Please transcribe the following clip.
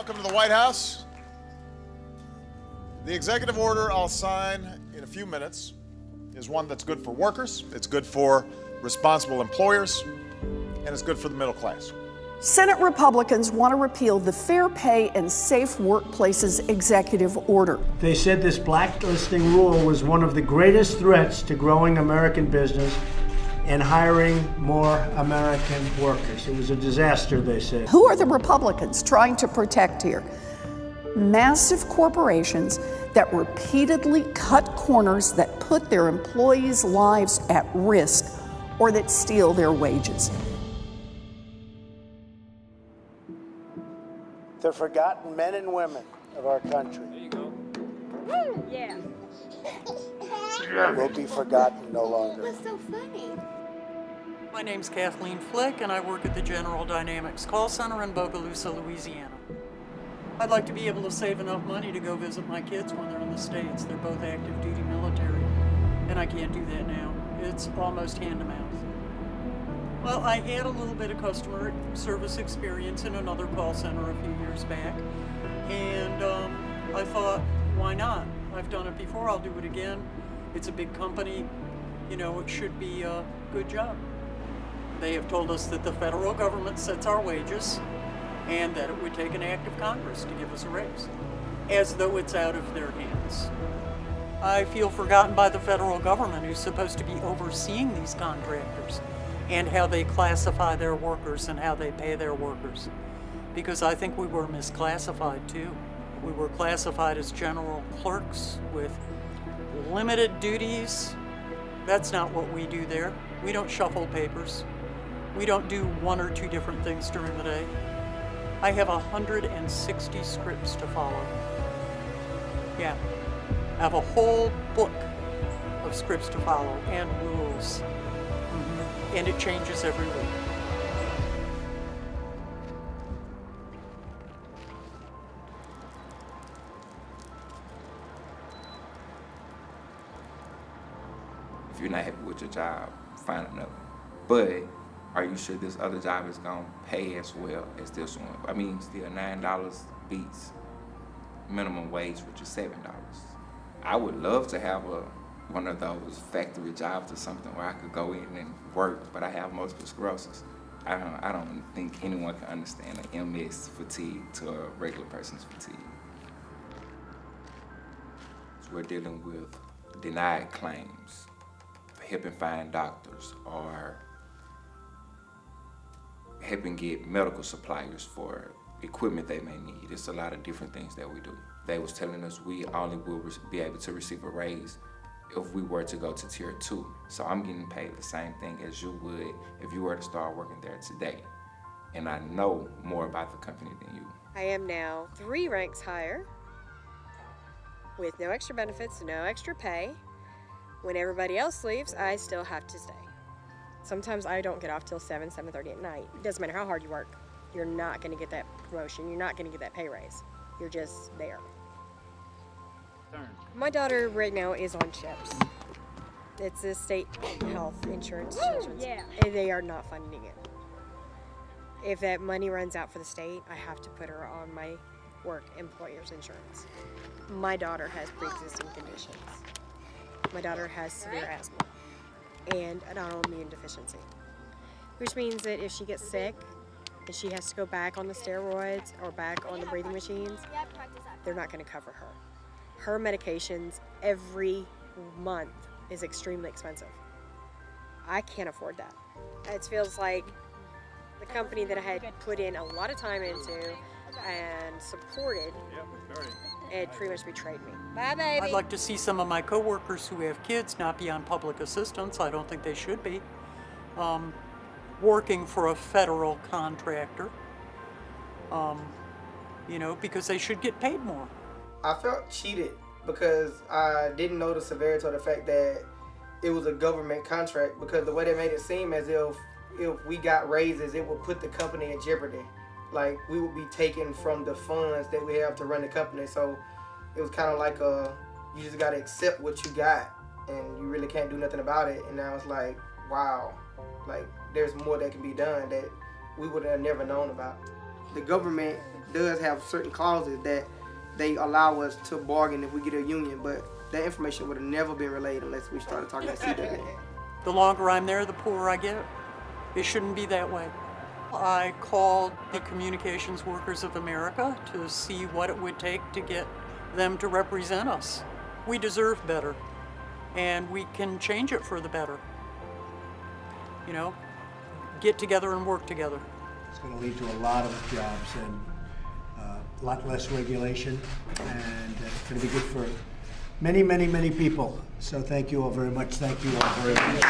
Welcome to the White House. The executive order I'll sign in a few minutes is one that's good for workers, it's good for responsible employers, and it's good for the middle class. Senate Republicans want to repeal the Fair Pay and Safe Workplaces executive order. They said this blacklisting rule was one of the greatest threats to growing American business and hiring more American workers. It was a disaster, they said. Who are the Republicans trying to protect here? Massive corporations that repeatedly cut corners that put their employees' lives at risk or that steal their wages. The forgotten men and women of our country. There you go. Woo! Yeah. Will be forgotten no longer. What's so funny? My name's Kathleen Flick, and I work at the General Dynamics call center in Bogalusa, Louisiana. I'd like to be able to save enough money to go visit my kids when they're in the States. They're both active duty military, and I can't do that now. It's almost hand to mouth. Well, I had a little bit of customer service experience in another call center a few years back, and I thought, why not? I've done it before, I'll do it again. It's a big company, you know, it should be a good job. They have told us that the federal government sets our wages and that it would take an act of Congress to give us a raise, as though it's out of their hands. I feel forgotten by the federal government, who's supposed to be overseeing these contractors and how they classify their workers and how they pay their workers. Because I think we were misclassified too. We were classified as general clerks with limited duties. That's not what we do there. We don't shuffle papers. We don't do one or two different things during the day. I have 160 scripts to follow. Yeah, I have a whole book of scripts to follow and rules. And it changes every week. If you're not happy with your job, find another. But are you sure this other job is gonna pay as well as this one? I mean, still $9 beats minimum wage, which is $7. I would love to have one of those factory jobs or something where I could go in and work, but I have multiple sclerosis. I don't think anyone can understand an MS fatigue to a regular person's fatigue. So we're dealing with denied claims, helping find doctors, or helping get medical suppliers for equipment they may need. It's a lot of different things that we do. They was telling us we only will be able to receive a raise if we were to go to tier 2. So I'm getting paid the same thing as you would if you were to start working there today. And I know more about the company than you. I am now 3 ranks higher with no extra benefits, no extra pay. When everybody else leaves, I still have to stay. Sometimes I don't get off till 7:30 at night. It doesn't matter how hard you work. You're not gonna get that promotion. You're not gonna get that pay raise. You're just there. My daughter right now is on CHIPS. It's a state health insurance. Yeah. And they are not funding it. If that money runs out for the state, I have to put her on my work employer's insurance. My daughter has pre-existing conditions. My daughter has severe asthma and an autoimmune deficiency, which means that if she gets sick and she has to go back on the steroids or back on the breathing machines, they're not going to cover her. Her medications every month is extremely expensive. I can't afford that. It feels like the company that I had put in a lot of time into and supported, it pretty much betrayed me. Bye, baby. I'd like to see some of my coworkers who have kids not be on public assistance. I don't think they should be. Working for a federal contractor, you know, because they should get paid more. I felt cheated because I didn't know the severity of the fact that it was a government contract, because the way they made it seem as if we got raises, it would put the company in jeopardy. Like, we would be taken from the funds that we have to run the company. So it was kind of like you just got to accept what you got and you really can't do nothing about it. And now it's like, wow, like there's more that can be done that we would have never known about. the government does have certain clauses that they allow us to bargain if we get a union, but that information would have never been relayed unless we started talking to CWA. The longer I'm there, the poorer I get. It shouldn't be that way. I called the Communications Workers of America to see what it would take to get them to represent us. We deserve better, and we can change it for the better. You know, get together and work together. It's going to lead to a lot of jobs and a lot less regulation, and it's going to be good for many, many, many people. So thank you all very much. Thank you all very much.